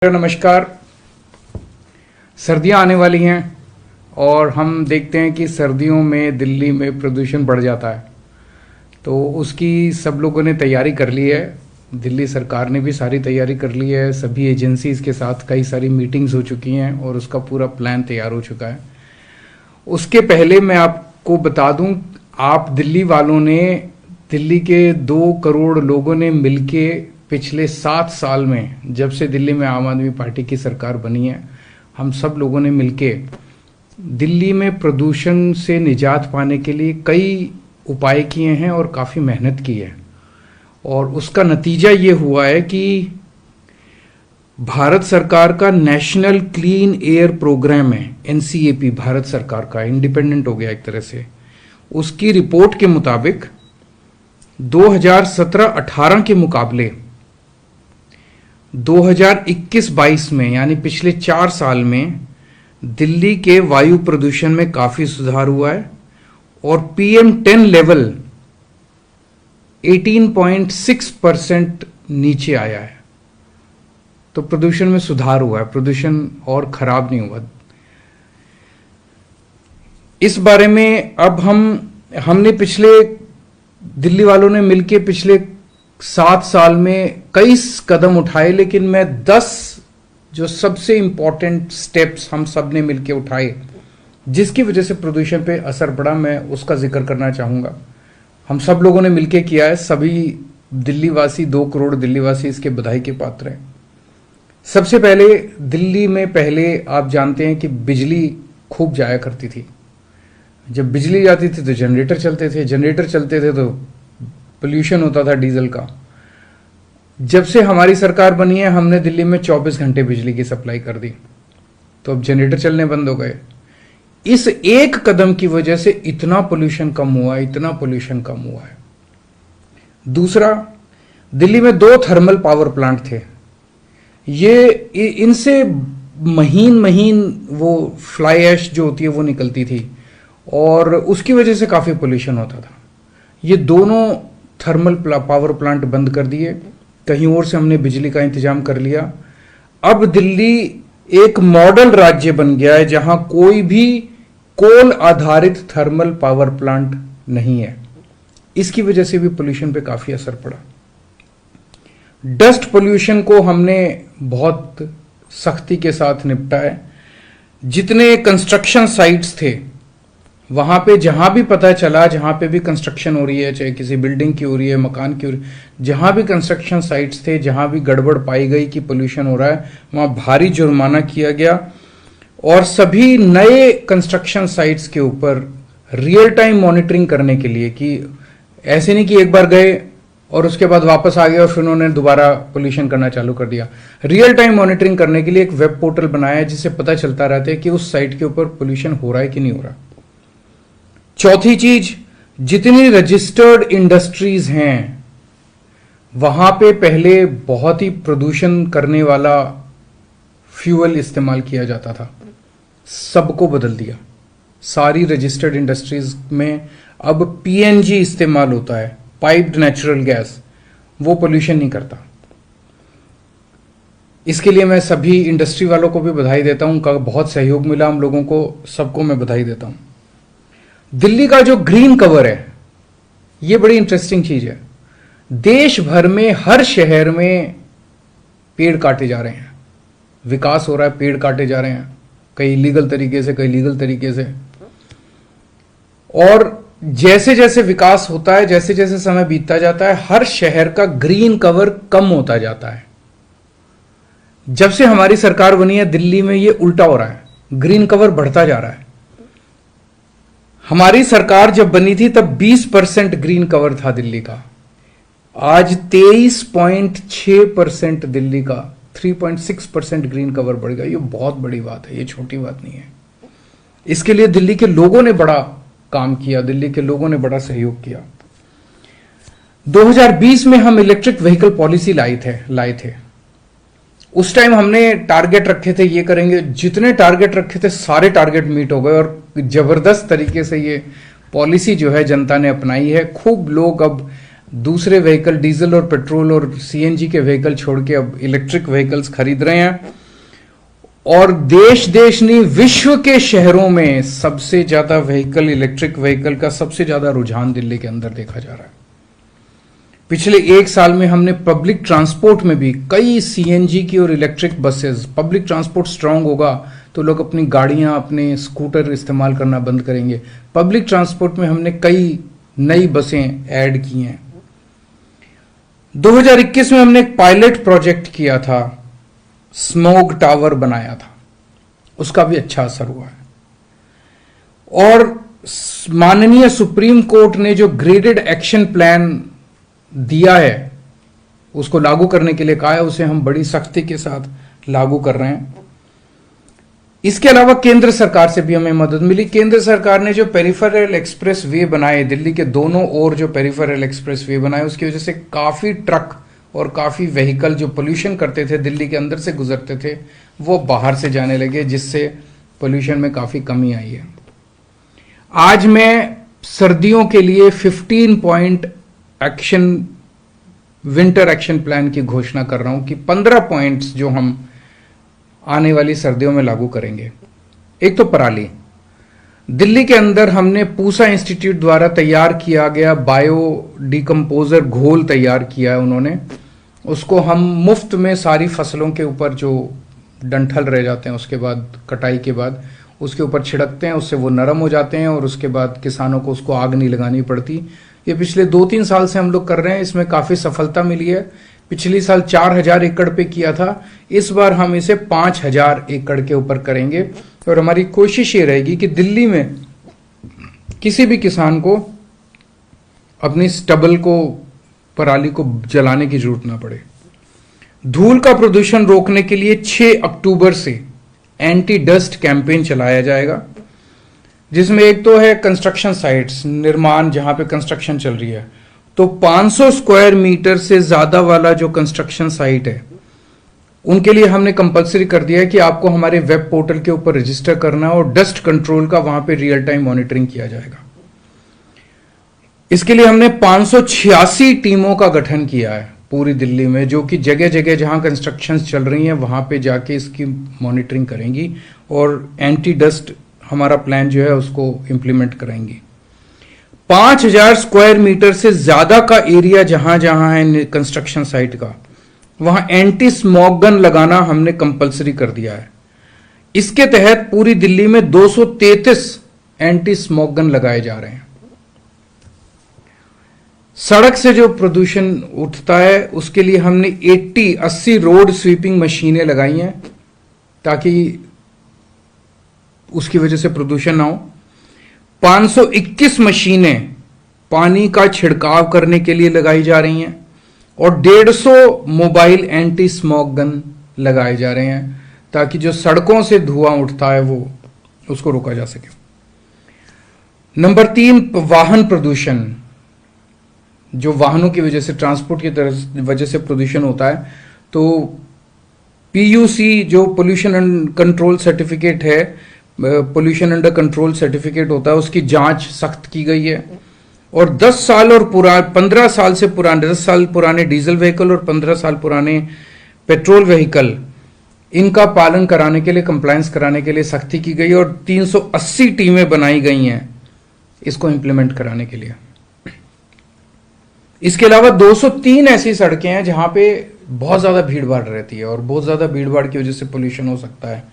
नमस्कार। सर्दियां आने वाली हैं और हम देखते हैं कि सर्दियों में दिल्ली में प्रदूषण बढ़ जाता है, तो उसकी सब लोगों ने तैयारी कर ली है। दिल्ली सरकार ने भी सारी तैयारी कर ली है, सभी एजेंसीज के साथ कई सारी मीटिंग्स हो चुकी हैं और उसका पूरा प्लान तैयार हो चुका है। उसके पहले मैं आपको बता दूं, आप दिल्ली वालों ने, दिल्ली के 2 करोड़ लोगों ने मिलके पिछले 7 साल में, जब से दिल्ली में आम आदमी पार्टी की सरकार बनी है, हम सब लोगों ने मिलके दिल्ली में प्रदूषण से निजात पाने के लिए कई उपाय किए हैं और काफ़ी मेहनत की है। और उसका नतीजा ये हुआ है कि भारत सरकार का नेशनल क्लीन एयर प्रोग्राम है, एनसीएपी, भारत सरकार का इंडिपेंडेंट हो गया एक तरह से। उसकी रिपोर्ट के मुताबिक 2017-18 के मुकाबले 2021-22 में, यानी पिछले 4 साल में, दिल्ली के वायु प्रदूषण में काफी सुधार हुआ है और PM10 लेवल 18.6% नीचे आया है। तो प्रदूषण में सुधार हुआ है, प्रदूषण और खराब नहीं हुआ। इस बारे में अब हमने दिल्ली वालों ने मिलकर पिछले 7 साल में कई कदम उठाए, लेकिन मैं 10 जो सबसे इंपॉर्टेंट स्टेप्स हम सब ने मिलकर उठाए जिसकी वजह से प्रदूषण पे असर पड़ा, मैं उसका जिक्र करना चाहूंगा। हम सब लोगों ने मिलकर किया है, सभी दिल्ली वासी, 2 करोड़ दिल्ली वासी इसके बधाई के पात्र हैं। सबसे पहले, दिल्ली में पहले आप जानते हैं कि बिजली खूब जाया करती थी। जब बिजली जाती थी तो जनरेटर चलते थे तो पोल्यूशन होता था डीजल का। जब से हमारी सरकार बनी है, हमने दिल्ली में 24 घंटे बिजली की सप्लाई कर दी, तो अब जनरेटर चलने बंद हो गए। इस एक कदम की वजह से इतना पोल्यूशन कम हुआ है। दूसरा, दिल्ली में 2 थर्मल पावर प्लांट थे। इनसे महीन वो फ्लाई ऐश जो होती है वो निकलती थी और उसकी वजह से काफी पोल्यूशन होता था। ये दोनों थर्मल पावर प्लांट बंद कर दिए, कहीं और से हमने बिजली का इंतजाम कर लिया। अब दिल्ली एक मॉडल राज्य बन गया है जहां कोई भी कोल आधारित थर्मल पावर प्लांट नहीं है। इसकी वजह से भी पोल्यूशन पे काफी असर पड़ा। डस्ट पोल्यूशन को हमने बहुत सख्ती के साथ निपटा है। जितने कंस्ट्रक्शन साइट्स थे वहां पे, जहां भी पता चला, जहां पे भी कंस्ट्रक्शन हो रही है, चाहे किसी बिल्डिंग की हो रही है, मकान की हो रही है, जहां भी कंस्ट्रक्शन साइट्स थे, जहां भी गड़बड़ पाई गई कि पोल्यूशन हो रहा है, वहां भारी जुर्माना किया गया। और सभी नए कंस्ट्रक्शन साइट्स के ऊपर रियल टाइम मॉनिटरिंग करने के लिए, कि ऐसे नहीं कि एक बार गए और उसके बाद वापस आ गए और फिर उन्होंने दोबारा पोल्यूशन करना चालू कर दिया। रियल टाइम मॉनिटरिंग करने के लिए एक वेब पोर्टल बनाया है जिससे पता चलता रहता है कि उस साइट के ऊपर पोल्यूशन हो रहा है कि नहीं हो रहा। चौथी चीज, जितनी रजिस्टर्ड इंडस्ट्रीज हैं वहां पे पहले बहुत ही प्रदूषण करने वाला फ्यूल इस्तेमाल किया जाता था, सबको बदल दिया। सारी रजिस्टर्ड इंडस्ट्रीज में अब PNG इस्तेमाल होता है, पाइप्ड नेचुरल गैस। वो पोल्यूशन नहीं करता। इसके लिए मैं सभी इंडस्ट्री वालों को भी बधाई देता हूं, उनका बहुत सहयोग मिला हम लोगों को, सबको मैं बधाई देता हूं। दिल्ली का जो ग्रीन कवर है, ये बड़ी इंटरेस्टिंग चीज है। देश भर में हर शहर में पेड़ काटे जा रहे हैं, विकास हो रहा है, पेड़ काटे जा रहे हैं, कई इलीगल तरीके से, कई लीगल तरीके से। और जैसे जैसे विकास होता है, जैसे जैसे समय बीतता जाता है, हर शहर का ग्रीन कवर कम होता जाता है। जब से हमारी सरकार बनी है, दिल्ली में ये उल्टा हो रहा है, ग्रीन कवर बढ़ता जा रहा है। हमारी सरकार जब बनी थी तब 20% ग्रीन कवर था दिल्ली का, आज 23.6% दिल्ली का, 3.6% ग्रीन कवर बढ़ गया। ये बहुत बड़ी बात है, ये छोटी बात नहीं है। इसके लिए दिल्ली के लोगों ने बड़ा काम किया, दिल्ली के लोगों ने बड़ा सहयोग किया। 2020 में हम इलेक्ट्रिक व्हीकल पॉलिसी लाए थे। उस टाइम हमने टारगेट रखे थे, ये करेंगे। जितने टारगेट रखे थे सारे टारगेट मीट हो गए और जबरदस्त तरीके से ये पॉलिसी जो है जनता ने अपनाई है। खूब लोग अब दूसरे व्हीकल डीजल और पेट्रोल और सीएनजी के व्हीकल छोड़ के अब इलेक्ट्रिक व्हीकल्स खरीद रहे हैं। और देश देश नहीं, विश्व के शहरों में सबसे ज्यादा व्हीकल, इलेक्ट्रिक व्हीकल का सबसे ज्यादा रुझान दिल्ली के अंदर देखा जा रहा है। पिछले एक साल में हमने पब्लिक ट्रांसपोर्ट में भी कई सीएनजी की और electric buses, public transport strong होगा तो लोग अपनी गाड़ियां, अपने स्कूटर इस्तेमाल करना बंद करेंगे। पब्लिक ट्रांसपोर्ट में हमने कई नई बसें ऐड की हैं। 2021 में हमने एक पायलट प्रोजेक्ट किया था, स्मोग टावर बनाया था, उसका भी अच्छा असर हुआ है। और माननीय सुप्रीम कोर्ट ने जो ग्रेडेड एक्शन प्लान दिया है उसको लागू करने के लिए कहा है, उसे हम बड़ी सख्ती के साथ लागू कर रहे हैं। इसके अलावा केंद्र सरकार से भी हमें मदद मिली। केंद्र सरकार ने जो पेरिफेरल एक्सप्रेस वे बनाए, दिल्ली के दोनों ओर जो पेरिफेरल एक्सप्रेस वे बनाए, उसकी वजह से काफी ट्रक और काफी व्हीकल जो पोल्यूशन करते थे, दिल्ली के अंदर से गुजरते थे, वो बाहर से जाने लगे, जिससे पोल्यूशन में काफी कमी आई है। आज मैं सर्दियों के लिए 15 point action, winter action plan की घोषणा कर रहा हूं कि 15 पॉइंट्स जो हम आने वाली सर्दियों में लागू करेंगे। एक तो पराली, दिल्ली के अंदर हमने पूसा इंस्टीट्यूट द्वारा तैयार किया गया बायो डिकम्पोजर घोल तैयार किया है उन्होंने, उसको हम मुफ्त में सारी फसलों के ऊपर जो डंठल रह जाते हैं उसके बाद, कटाई के बाद उसके ऊपर छिड़कते हैं, उससे वो नरम हो जाते हैं और उसके बाद किसानों को उसको आग नहीं लगानी पड़ती। ये पिछले 2-3 साल से हम लोग कर रहे हैं, इसमें काफी सफलता मिली है। पिछली साल 4000 एकड़ पे किया था, इस बार हम इसे 5000 एकड़ के ऊपर करेंगे। और हमारी कोशिश ये रहेगी कि दिल्ली में किसी भी किसान को अपनी स्टबल को, पराली को जलाने की जरूरत ना पड़े। धूल का प्रदूषण रोकने के लिए 6 अक्टूबर से एंटी डस्ट कैंपेन चलाया जाएगा, जिसमें एक तो है कंस्ट्रक्शन साइट्स, निर्माण जहां पे कंस्ट्रक्शन चल रही है, तो 500 स्क्वायर मीटर से ज्यादा वाला जो कंस्ट्रक्शन साइट है उनके लिए हमने कंपलसरी कर दिया है कि आपको हमारे वेब पोर्टल के ऊपर रजिस्टर करना है और डस्ट कंट्रोल का वहां पे रियल टाइम मॉनिटरिंग किया जाएगा। इसके लिए हमने 586 टीमों का गठन किया है पूरी दिल्ली में, जो कि जगह जगह जहां कंस्ट्रक्शन चल रही हैं वहां पे जाके इसकी मॉनिटरिंग करेंगी और एंटी डस्ट हमारा प्लान जो है उसको इंप्लीमेंट कराएंगी। 5000 स्क्वायर मीटर से ज्यादा का एरिया जहां जहां है कंस्ट्रक्शन साइट का, वहां एंटी स्मॉग गन लगाना हमने कंपलसरी कर दिया है। इसके तहत पूरी दिल्ली में 233 एंटी स्मॉग गन लगाए जा रहे हैं। सड़क से जो प्रदूषण उठता है उसके लिए हमने 80 रोड स्वीपिंग मशीनें लगाई हैं ताकि उसकी वजह से प्रदूषण ना हो। 521 मशीनें पानी का छिड़काव करने के लिए लगाई जा रही हैं और 150 मोबाइल एंटी स्मॉग गन लगाए जा रहे हैं ताकि जो सड़कों से धुआं उठता है वो उसको रोका जा सके। नंबर 3, वाहन प्रदूषण, जो वाहनों की वजह से, ट्रांसपोर्ट की वजह से प्रदूषण होता है, तो पीयूसी जो पोल्यूशन कंट्रोल सर्टिफिकेट है, पोल्यूशन अंडर कंट्रोल सर्टिफिकेट होता है, उसकी जांच सख्त की गई है और 10 साल और 15 साल से पुराने, 10 साल पुराने डीजल व्हीकल और 15 साल पुराने पेट्रोल व्हीकल, इनका पालन कराने के लिए, कंप्लायंस कराने के लिए सख्ती की गई और 380 टीमें बनाई गई हैं इसको इंप्लीमेंट कराने के लिए। इसके अलावा 203 ऐसी सड़कें हैं जहां पे बहुत ज्यादा भीड़ भाड़ रहती है और बहुत ज्यादा भीड़ भाड़ की वजह से पोल्यूशन हो सकता है,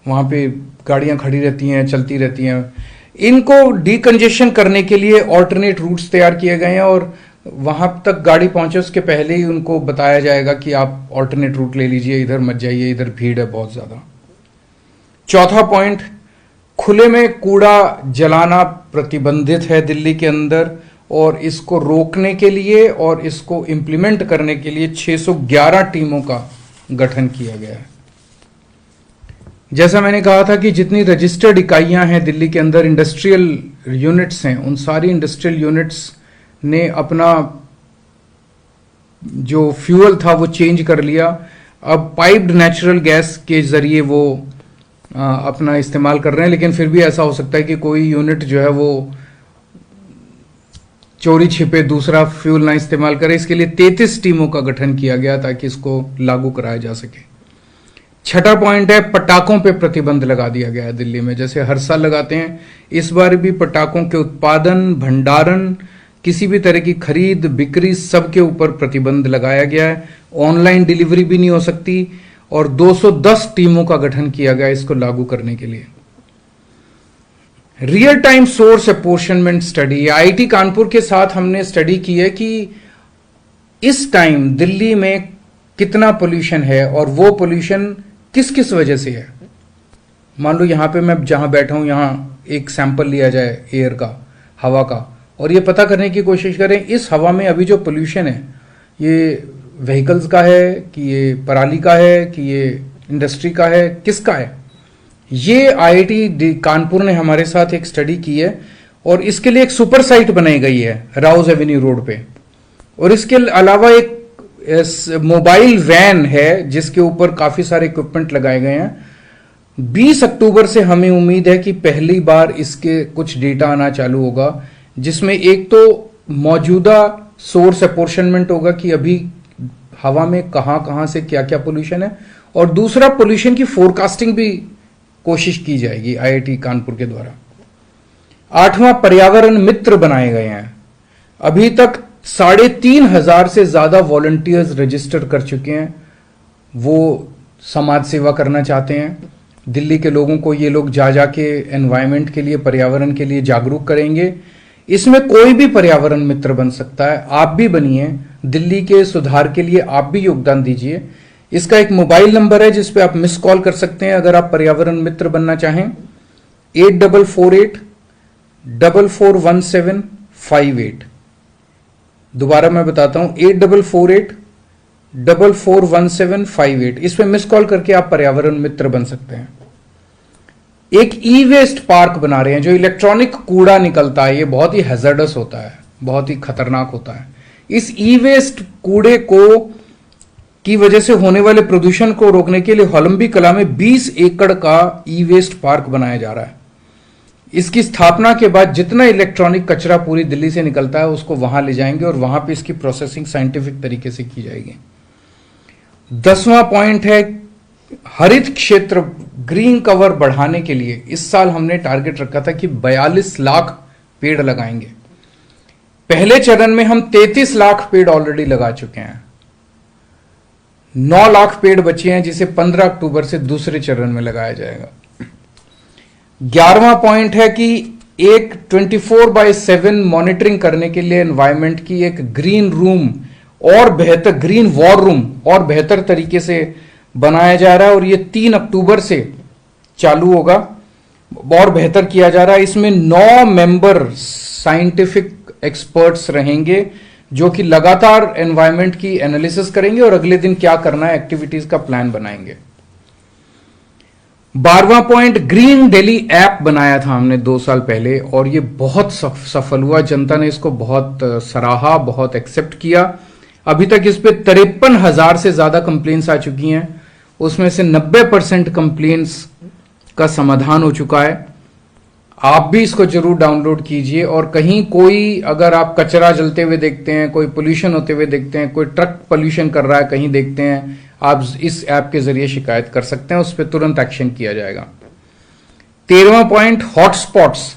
वहां पे गाड़ियां खड़ी रहती हैं, चलती रहती हैं। इनको डीकंजेशन करने के लिए ऑल्टरनेट रूट्स तैयार किए गए हैं और वहां तक गाड़ी पहुंचे उसके पहले ही उनको बताया जाएगा कि आप ऑल्टरनेट रूट ले लीजिए, इधर मत जाइए, इधर भीड़ है बहुत ज्यादा। चौथा पॉइंट, खुले में कूड़ा जलाना प्रतिबंधित है दिल्ली के अंदर और इसको रोकने के लिए और इसको इंप्लीमेंट करने के लिए 611 टीमों का गठन किया गया है। जैसा मैंने कहा था कि जितनी रजिस्टर्ड इकाइयां हैं दिल्ली के अंदर, इंडस्ट्रियल यूनिट्स हैं, उन सारी इंडस्ट्रियल यूनिट्स ने अपना जो फ्यूल था वो चेंज कर लिया। अब पाइप्ड नेचुरल गैस के जरिए वो अपना इस्तेमाल कर रहे हैं, लेकिन फिर भी ऐसा हो सकता है कि कोई यूनिट जो है वो चोरी छिपे दूसरा फ्यूल ना इस्तेमाल करे, इसके लिए 33 टीमों का गठन किया गया ताकि इसको लागू कराया जा सके। छठा पॉइंट है पटाखों पे प्रतिबंध लगा दिया गया है दिल्ली में, जैसे हर साल लगाते हैं इस बार भी पटाखों के उत्पादन, भंडारण, किसी भी तरह की खरीद बिक्री सबके ऊपर प्रतिबंध लगाया गया है। ऑनलाइन डिलीवरी भी नहीं हो सकती और 210 टीमों का गठन किया गया इसको लागू करने के लिए। Real time source apportionment study, IIT Kanpur के साथ हमने स्टडी की है कि इस टाइम दिल्ली में कितना पोल्यूशन है और वो पोल्यूशन किस किस वजह से है। मान लो यहां पे मैं जहां बैठा हूं यहां एक सैंपल लिया जाए एयर का, हवा का, और ये पता करने की कोशिश करें इस हवा में अभी जो पोल्यूशन है ये व्हीकल्स का है कि ये पराली का है कि ये इंडस्ट्री का है, किसका है। ये आईआईटी कानपुर ने हमारे साथ एक स्टडी की है और इसके लिए एक सुपर साइट बनाई गई है राउज एवेन्यू रोड पे, और इसके अलावा एक मोबाइल वैन है जिसके ऊपर काफी सारे इक्विपमेंट लगाए गए हैं। 20 अक्टूबर से हमें उम्मीद है कि पहली बार इसके कुछ डेटा आना चालू होगा, जिसमें एक तो मौजूदा सोर्स अपोर्शनमेंट होगा कि अभी हवा में कहां कहां से क्या क्या पोल्यूशन है, और दूसरा पोल्यूशन की फोरकास्टिंग भी कोशिश की जाएगी आईआईटी कानपुर के द्वारा। 8वां पर्यावरण मित्र बनाए गए हैं। अभी तक 3,500 से ज्यादा वॉलंटियर्स रजिस्टर कर चुके हैं, वो समाज सेवा करना चाहते हैं। दिल्ली के लोगों को ये लोग जा जाके एनवायरनमेंट के लिए, पर्यावरण के लिए जागरूक करेंगे। इसमें कोई भी पर्यावरण मित्र बन सकता है, आप भी बनिए, दिल्ली के सुधार के लिए आप भी योगदान दीजिए। इसका एक मोबाइल नंबर है जिस पे आप मिस कॉल कर सकते हैं अगर आप पर्यावरण मित्र बनना चाहें, 8448441758। दोबारा मैं बताता हूं, 8448441758। इस पे मिस कॉल करके आप पर्यावरण मित्र बन सकते हैं। एक ई वेस्ट पार्क बना रहे हैं, जो इलेक्ट्रॉनिक कूड़ा निकलता है ये बहुत ही हैजर्डस होता है, बहुत ही खतरनाक होता है। इस ई वेस्ट कूड़े को की वजह से होने वाले प्रदूषण को रोकने के लिए होलंबी कला में 20 एकड़ का ई वेस्ट पार्क बनाया जा रहा है। इसकी स्थापना के बाद जितना इलेक्ट्रॉनिक कचरा पूरी दिल्ली से निकलता है उसको वहां ले जाएंगे और वहां पे इसकी प्रोसेसिंग साइंटिफिक तरीके से की जाएगी। 10वां पॉइंट है हरित क्षेत्र, ग्रीन कवर बढ़ाने के लिए इस साल हमने टारगेट रखा था कि 42 लाख पेड़ लगाएंगे। पहले चरण में हम 33 लाख पेड़ ऑलरेडी लगा चुके हैं, 9 लाख पेड़ बचे हैं जिसे 15 अक्टूबर से दूसरे चरण में लगाया जाएगा। 11वां पॉइंट है कि एक 24/7 मॉनिटरिंग करने के लिए एनवायरनमेंट की एक ग्रीन रूम और बेहतर, ग्रीन वॉर रूम और बेहतर तरीके से बनाया जा रहा है, और ये 3 अक्टूबर से चालू होगा और बेहतर किया जा रहा है। इसमें 9 मेंबर साइंटिफिक एक्सपर्ट्स रहेंगे जो कि लगातार एनवायरनमेंट की एनालिसिस करेंगे और अगले दिन क्या करना है एक्टिविटीज का प्लान बनाएंगे। 12वां पॉइंट, ग्रीन दिल्ली ऐप बनाया था हमने 2 साल पहले और ये बहुत सफल हुआ, जनता ने इसको बहुत सराहा, बहुत एक्सेप्ट किया। अभी तक इस पे 53,000 से ज्यादा कंप्लेंट्स आ चुकी हैं, उसमें से 90% कंप्लेंट्स का समाधान हो चुका है। आप भी इसको जरूर डाउनलोड कीजिए, और कहीं कोई अगर आप कचरा जलते हुए देखते हैं, कोई पोल्यूशन होते हुए देखते हैं, कोई ट्रक पोल्यूशन कर रहा है कहीं देखते हैं, आप इस ऐप के जरिए शिकायत कर सकते हैं, उस पर तुरंत एक्शन किया जाएगा। 13वां पॉइंट, हॉटस्पॉट्स।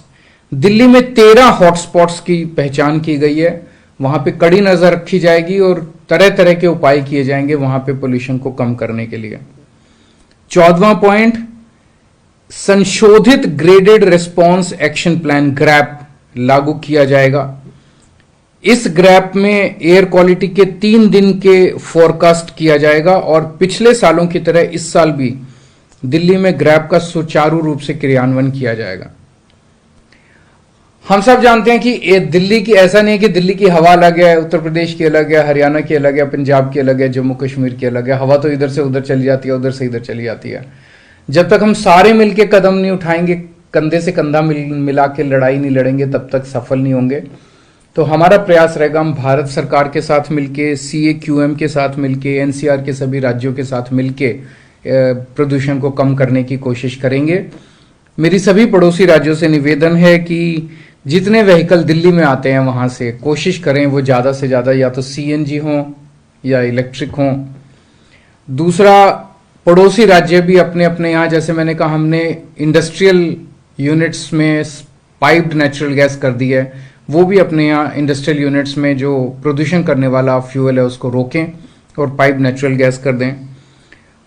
दिल्ली में 13 हॉटस्पॉट्स की पहचान की गई है, वहां पे कड़ी नजर रखी जाएगी और तरह तरह के उपाय किए जाएंगे वहां पे पोल्यूशन को कम करने के लिए। 14वां पॉइंट, संशोधित graded response action plan grab लागू किया जाएगा। इस ग्रैप में एयर क्वालिटी के 3 दिन के फोरकास्ट किया जाएगा और पिछले सालों की तरह इस साल भी दिल्ली में ग्रैप का सुचारू रूप से क्रियान्वयन किया जाएगा। हम सब जानते हैं कि दिल्ली की, ऐसा नहीं है कि दिल्ली की हवा अलग है, उत्तर प्रदेश की अलग है, हरियाणा की अलग है, पंजाब की अलग है, जम्मू कश्मीर की अलग है। हवा तो इधर से उधर चली जाती है, उधर से इधर चली जाती है। जब तक हम सारे मिलके कदम नहीं उठाएंगे, कंधे से कंधा मिला के लड़ाई नहीं लड़ेंगे, तब तक सफल नहीं होंगे। तो हमारा प्रयास रहेगा, हम भारत सरकार के साथ मिलके, CAQM के साथ मिलके, NCR के सभी राज्यों के साथ मिलके प्रदूषण को कम करने की कोशिश करेंगे। मेरी सभी पड़ोसी राज्यों से निवेदन है कि जितने व्हीकल दिल्ली में आते हैं वहां से कोशिश करें वो ज़्यादा से ज़्यादा या तो सीएनजी हों या इलेक्ट्रिक हों। दूसरा, पड़ोसी राज्य भी अपने अपने यहाँ, जैसे मैंने कहा, हमने इंडस्ट्रियल यूनिट्स में पाइप्ड नेचुरल गैस कर दी है, वो भी अपने यहाँ इंडस्ट्रियल यूनिट्स में जो प्रदूषण करने वाला फ्यूल है उसको रोकें और पाइप नेचुरल गैस कर दें।